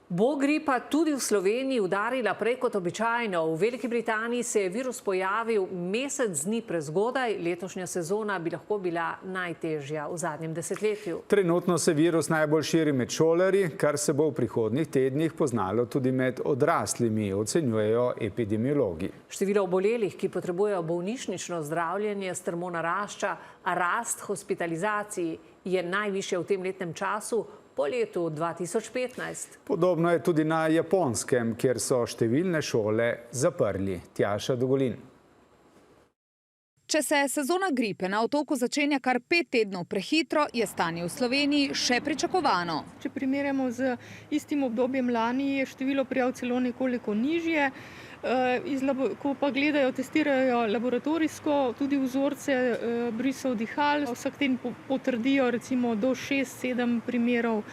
Bo gripa tudi v Sloveniji udarila prej kot običajno? V Veliki Britaniji se je virus pojavil mesec dni prezgodaj. Letošnja sezona bi lahko bila najtežja v zadnjem desetletju. Trenutno se virus najbolj širi med šolarji, kar se bo v prihodnjih tednih poznalo tudi med odraslimi, ocenjujejo epidemiologi. Število obolelih, ki potrebujejo bolnišnično zdravljenje, strmo narašča, a rast hospitalizacij je najvišja v tem letnem času po letu 2015. Podobno je tudi na Japonskem, kjer so številne šole zaprli. Tjaša Dogolin. Če se sezona gripe na otoku začenja kar 5 tednov prehitro, je stanje v Sloveniji še pričakovano. Če primerjamo z istim obdobjem lani, je število prijav celo nekoliko nižje. Ko pa gledajo, testirajo laboratorijsko tudi vzorce brisov dihal, vsak teden potrdijo recimo do 6-7 primerov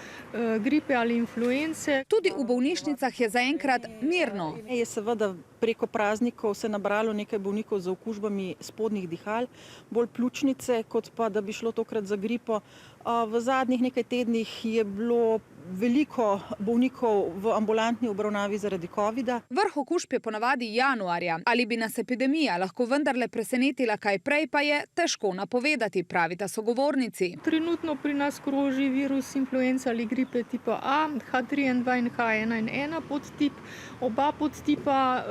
gripe ali influence. Tudi v bolnišnicah je zaenkrat mirno. Je seveda preko praznikov se nabralo nekaj bolnikov z okužbami spodnjih dihal, bolj pljučnice, kot pa da bi šlo tokrat za gripo. V zadnjih nekaj tednih je bilo veliko bolnikov v ambulantni obravnavi zaradi covida. Vrh okužb je ponavadi januarja. Ali bi nas epidemija lahko vendarle presenetila kaj prej, pa je težko napovedati, pravita sogovornici. Trenutno pri nas kroži virus influenca ali gripe tipa A, H3N2 in H1N1 podtip. Oba podtipa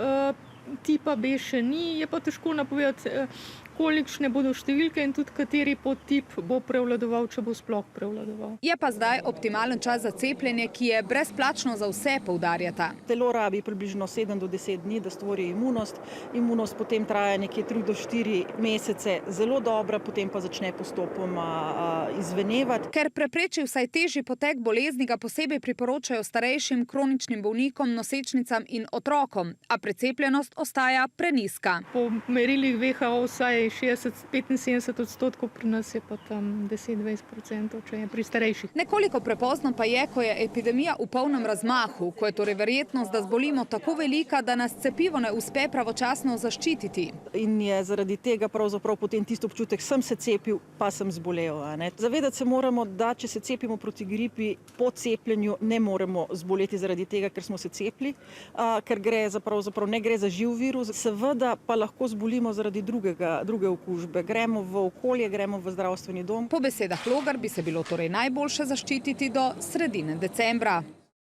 tipa B še ni, je pa težko napovedati, kolikšne bodo številke in tudi kateri podtip bo prevladoval, če bo sploh prevladoval. Je pa zdaj optimalen čas za cepljenje, ki je brezplačno za vse, poudarjata. Telo rabi približno 7 do 10 dni, da stvori imunost. Imunost potem traja nekje 3 do 4 mesece, zelo dobra, potem pa začne postopoma izvenevati. Ker prepreči vsaj težji potek bolezni, ga posebej priporočajo starejšim kroničnim bolnikom, nosečnicam in otrokom, a precepljenost ostaja prenizka. Po merilih WHO vsaj 60-75%, pri nas je pa tam 10-20%, če je pri starejših. Nekoliko prepozno pa je, ko je epidemija v polnem razmahu, ko je torej verjetnost, da zbolimo tako velika, da nas cepivo ne uspe pravočasno zaščititi. In je zaradi tega pravzaprav potem tisto občutek, sem se cepil, pa sem zbolel. Zavedati se moramo, da če se cepimo proti gripi, po cepljenju ne moremo zboleti zaradi tega, ker smo se cepili, ker ne gre za živ virus. Seveda pa lahko zbolimo zaradi druge okužbe. Gremo v okolje, gremo v zdravstveni dom. Po besedah Logar bi se bilo torej najboljše zaščititi do sredine decembra.